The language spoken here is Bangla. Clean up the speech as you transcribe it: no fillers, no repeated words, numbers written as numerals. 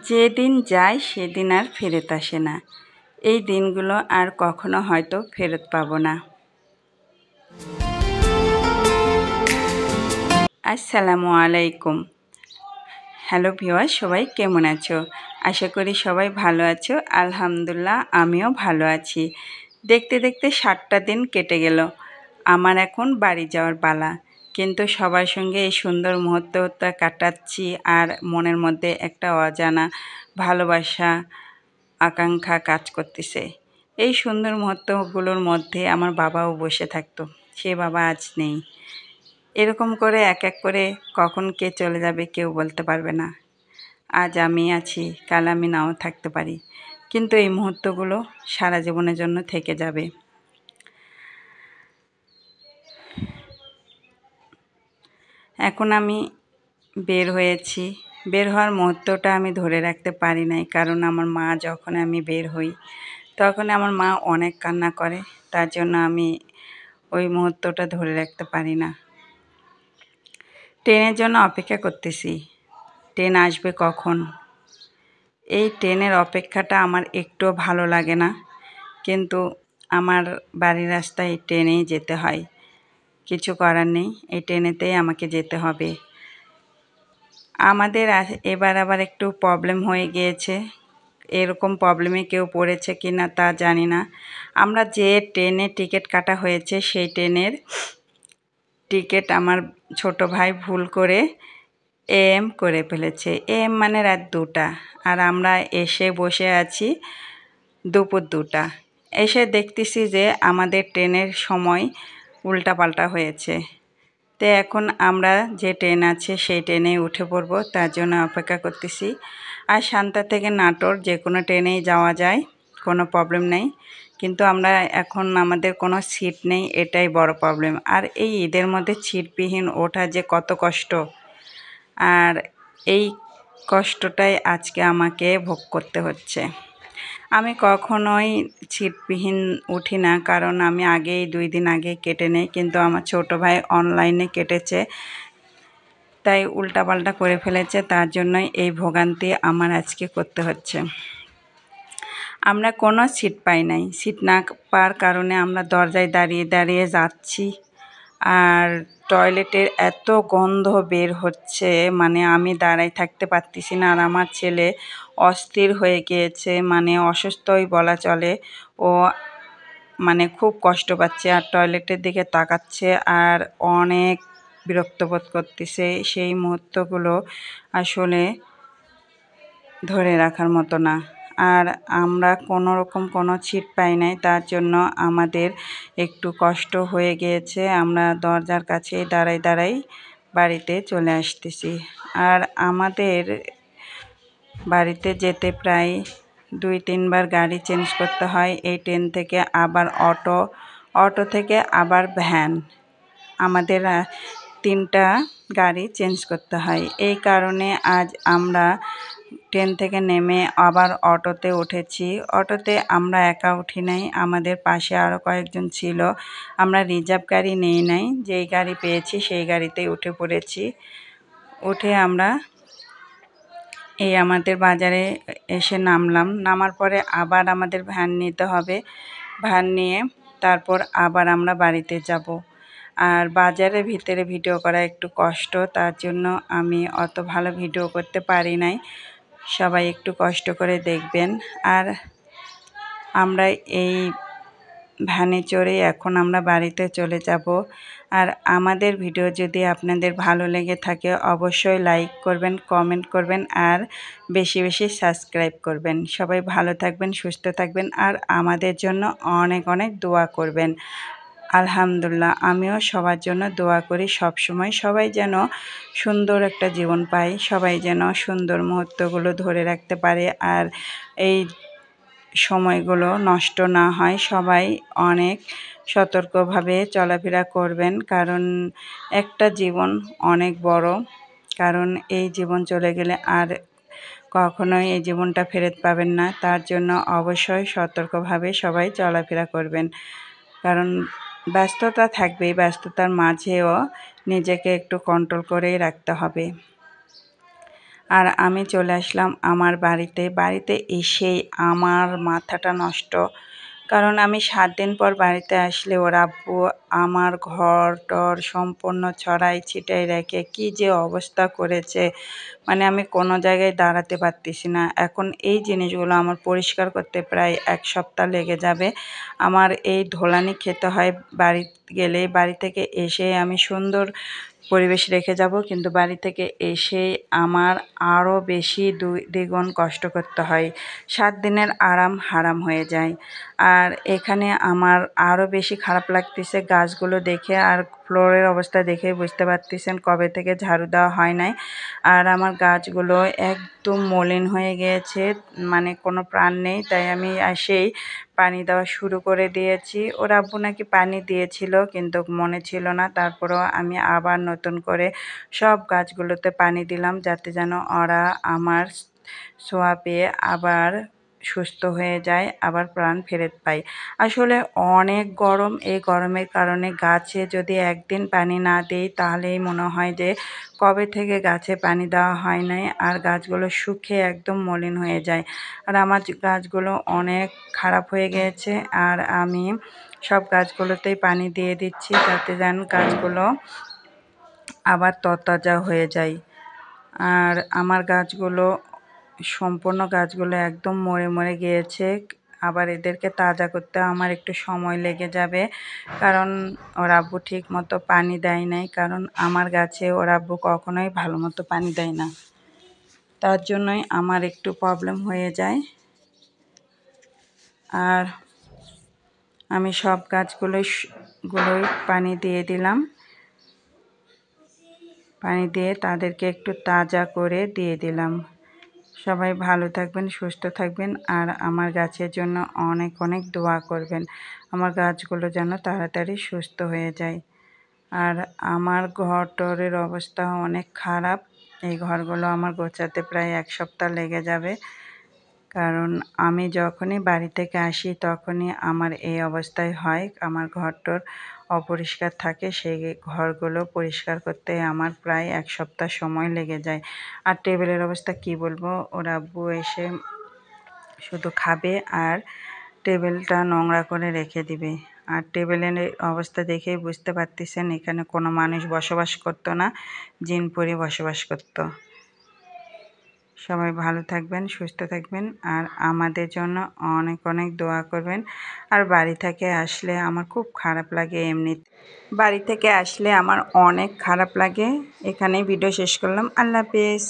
যেদিন যায় সেদিন আর ফেরত আসে না। এই দিনগুলো আর কখনো হয়তো ফেরত পাবো না। আসসালামু আলাইকুম। হ্যালো ভিউয়ার, সবাই কেমন আছো? আশা করি সবাই ভালো আছো। আলহামদুলিল্লাহ, আমিও ভালো আছি। দেখতে দেখতে 7টা দিন কেটে গেল। আমার এখন বাড়ি যাওয়ার পালা। কিন্তু সবার সঙ্গে এই সুন্দর মুহূর্তটা কাটাচ্ছি, আর মনের মধ্যে একটা অজানা ভালোবাসা, আকাঙ্ক্ষা কাজ করতেছে। এই সুন্দর মুহূর্তগুলোর মধ্যে আমার বাবাও বসে থাকতো। সে বাবা আজ নেই। এরকম করে এক এক করে কখন কে চলে যাবে কেউ বলতে পারবে না। আজ আমি আছি, কাল আমি নাও থাকতে পারি, কিন্তু এই মুহূর্তগুলো সারা জীবনের জন্য থেকে যাবে। এখন আমি বের হয়েছি। বের হওয়ার মুহূর্তটা আমি ধরে রাখতে পারি নাই, কারণ আমার মা যখন আমি বের হই তখন আমার মা অনেক কান্না করে। তার জন্য আমি ওই মুহূর্তটা ধরে রাখতে পারি না। ট্রেনের জন্য অপেক্ষা করতেছি। ট্রেন আসবে কখন? এই ট্রেনের অপেক্ষাটা আমার একটুও ভালো লাগে না, কিন্তু আমার বাড়ির রাস্তায় ট্রেনেই যেতে হয়। কিছু করার নেই, এই ট্রেনেতেই আমাকে যেতে হবে। আমাদের এবার আবার একটু প্রবলেম হয়ে গিয়েছে। এরকম প্রবলেমে কেউ পড়েছে কি না তা জানি না। আমরা যে ট্রেনে টিকিট কাটা হয়েছে সেই ট্রেনের টিকিট আমার ছোট ভাই ভুল করে AM করে ফেলেছে। AM মানে রাত 2টা, আর আমরা এসে বসে আছি দুপুর 2টা। এসে দেখতেছি যে আমাদের ট্রেনের সময় উল্টাপাল্টা হয়েছে। তো এখন আমরা যে ট্রেন আছে সেই ট্রেনে উঠে পড়ব, তার জন্য অপেক্ষা করতেছি। আর সান্তা থেকে নাটোর যে কোনো ট্রেনেই যাওয়া যায়, কোনো প্রবলেম নেই, কিন্তু আমরা এখন আমাদের কোনো সিট নেই, এটাই বড় প্রবলেম। আর এই ঈদের মধ্যে সিটবিহীন ওঠা যে কত কষ্ট, আর এই কষ্টটাই আজকে আমাকে ভোগ করতে হচ্ছে। আমি কখনোই সিটবিহীন উঠি না, কারণ আমি আগেই 2 দিন আগে কেটে নেই, কিন্তু আমার ছোট ভাই অনলাইনে কেটেছে, তাই উল্টাপাল্টা করে ফেলেছে। তার জন্যই এই ভোগান্তি আমার আজকে করতে হচ্ছে। আমরা কোনো সিট পাই নাই। সিট না পাওয়ার কারণে আমরা দরজায় দাঁড়িয়ে দাঁড়িয়ে যাচ্ছি। আর টয়লেটের এত গন্ধ বের হচ্ছে, মানে আমি দাঁড়াই থাকতে পারতেছি না। আর আমার ছেলে অস্থির হয়ে গিয়েছে, মানে অসুস্থই বলা চলে। ও মানে খুব কষ্ট পাচ্ছে আর টয়লেটের দিকে তাকাচ্ছে আর অনেক বিরক্ত বোধ করতেছে। সেই মুহূর্তগুলো আসলে ধরে রাখার মতো না। আর আমরা কোনো রকম কোনো সিট পাই নাই, তার জন্য আমাদের একটু কষ্ট হয়ে গিয়েছে। আমরা দরজার কাছে দাঁড়াই দাঁড়াই বাড়িতে চলে আসতেছি। আর আমাদের বাড়িতে যেতে প্রায় 2-3 বার গাড়ি চেঞ্জ করতে হয়। এই ট্রেন থেকে আবার অটো, অটো থেকে আবার ভ্যান, আমাদের 3টা গাড়ি চেঞ্জ করতে হয়। এই কারণে আজ আমরা ট্রেন থেকে নেমে আবার অটোতে উঠেছি। অটোতে আমরা একা উঠি নাই, আমাদের পাশে আরও কয়েকজন ছিল। আমরা রিজার্ভ গাড়ি নেই নাই, যেই গাড়ি পেয়েছি সেই গাড়িতেই উঠে পড়েছি। উঠে আমরা এই আমাদের বাজারে এসে নামলাম। নামার পরে আবার আমাদের ভ্যান নিতে হবে। ভ্যান নিয়ে তারপর আবার আমরা বাড়িতে যাব। আর বাজারের ভিতরে ভিডিও করা একটু কষ্ট, তার জন্য আমি অত ভালো ভিডিও করতে পারি নাই। সবাই একটু কষ্ট করে দেখবেন। আর আমরা এই ভ্যানে চড়ে এখন আমরা বাড়িতে চলে যাব। আর আমাদের ভিডিও যদি আপনাদের ভালো লেগে থাকে অবশ্যই লাইক করবেন, কমেন্ট করবেন, আর বেশি বেশি সাবস্ক্রাইব করবেন। সবাই ভালো থাকবেন, সুস্থ থাকবেন, আর আমাদের জন্য অনেক অনেক দোয়া করবেন। আলহামদুলিল্লাহ, আমিও সবার জন্য দোয়া করি সব সময়। সবাই যেন সুন্দর একটা জীবন পায়, সবাই যেন সুন্দর মুহূর্তগুলো ধরে রাখতে পারে, আর এই সময়গুলো নষ্ট না হয়। সবাই অনেক সতর্কভাবে চলাফেরা করবেন, কারণ একটা জীবন অনেক বড়। কারণ এই জীবন চলে গেলে আর কখনোই এই জীবনটা ফেরত পাবেন না। তার জন্য অবশ্যই সতর্কভাবে সবাই চলাফেরা করবেন, কারণ ব্যস্ততা থাকবেই, ব্যস্ততার মাঝেও নিজেকে একটু কন্ট্রোল করেই রাখতে হবে। আর আমি চলে আসলাম আমার বাড়িতে এসেই আমার মাথাটা নষ্ট, কারণ আমি 7 দিন পর বাড়িতে আসলে ওর আব্বু আমার ঘর টর সম্পূর্ণ ছড়াই ছিটাই রেখে কী যে অবস্থা করেছে, মানে আমি কোনো জায়গায় দাঁড়াতে পারতেছি না। এখন এই জিনিসগুলো আমার পরিষ্কার করতে প্রায় 1 সপ্তাহ লেগে যাবে। আমার এই ধোলানি খেতে হয় বাড়ি গেলে, বাড়ি থেকে এসে আমি সুন্দর পরিবেশ রেখে যাব, কিন্তু বাড়ি থেকে এসেই আমার আরও বেশি দ্বিগুণ কষ্ট করতে হয়। 7 দিনের আরাম হারাম হয়ে যায়। আর এখানে আমার আরও বেশি খারাপ লাগতেছে গাছগুলো দেখে, আর ফ্লোরের অবস্থা দেখে বুঝতে পারতেছেন কবে থেকে ঝাড়ু দেওয়া হয় নাই। আর আমার গাছগুলো একদম মলিন হয়ে গিয়েছে, মানে কোনো প্রাণ নেই। তাই আমি এসেই পানি দেওয়া শুরু করে দিয়েছি। ওর আব্বু নাকি পানি দিয়েছিল, কিন্তু মনে ছিল না। তারপরেও আমি আবার নতুন করে সব গাছগুলোতে পানি দিলাম, যাতে যেন ওরা আমার ছোঁয়া পেয়ে আবার সুস্থ হয়ে যায়, আবার প্রাণ ফেরত পায়। আসলে অনেক গরম, এই গরমের কারণে গাছে যদি একদিন পানি না দিই তাহলেই মনে হয় যে কবে থেকে গাছে পানি দেওয়া হয় নাই, আর গাছগুলো শুকিয়ে একদম মলিন হয়ে যায়। আর আমার গাছগুলো অনেক খারাপ হয়ে গিয়েছে, আর আমি সব গাছগুলোতেই পানি দিয়ে দিচ্ছি, যাতে যেন গাছগুলো আবার তরতাজা হয়ে যায়। আর আমার গাছগুলো সম্পূর্ণ গাছগুলো একদম মরে মরে গিয়েছে। আবার এদেরকে তাজা করতে আমার একটু সময় লেগে যাবে, কারণ ওর আব্বু ঠিক মতো পানি দেয় নাই। কারণ আমার গাছে ওর আব্বু কখনোই ভালো মতো পানি দেয় না, তার জন্যই আমার একটু প্রবলেম হয়ে যায়। আর আমি সব গাছগুলোই পানি দিয়ে দিলাম, পানি দিয়ে তাদেরকে একটু তাজা করে দিয়ে দিলাম। সবাই ভালো থাকবেন, সুস্থ থাকবেন, আর আমার গাছের জন্য অনেক অনেক দোয়া করবেন। আমার গাছগুলো যেন তাড়াতাড়ি সুস্থ হয়ে যায়। আর আমার ঘর টরের অবস্থা অনেক খারাপ। এই ঘরগুলো আমার গোছাতে প্রায় 1 সপ্তাহ লেগে যাবে, কারণ আমি যখনই বাড়ি থেকে আসি তখনই আমার এই অবস্থায় হয়। আমার ঘরটর অপরিষ্কার থাকে, সেই ঘরগুলো পরিষ্কার করতে আমার প্রায় 1 সপ্তাহ সময় লেগে যায়। আর টেবিলের অবস্থা কি বলবো, ওর আব্বু এসে শুধু খাবে আর টেবিলটা নোংরা করে রেখে দিবে। আর টেবিলের অবস্থা দেখেই বুঝতে পারতেছেন এখানে কোনো মানুষ বসবাস করতো না, জিন পরি বসবাস করতো। সবাই ভালো থাকবেন, সুস্থ থাকবেন, আর আমাদের জন্য অনেক অনেক দোয়া করবেন। আর বাড়ি থেকে আসলে আমার খুব খারাপ লাগে, এমনিতে বাড়ি থেকে আসলে আমার অনেক খারাপ লাগে। এখানেই ভিডিও শেষ করলাম। আল্লাহ হাফেজ।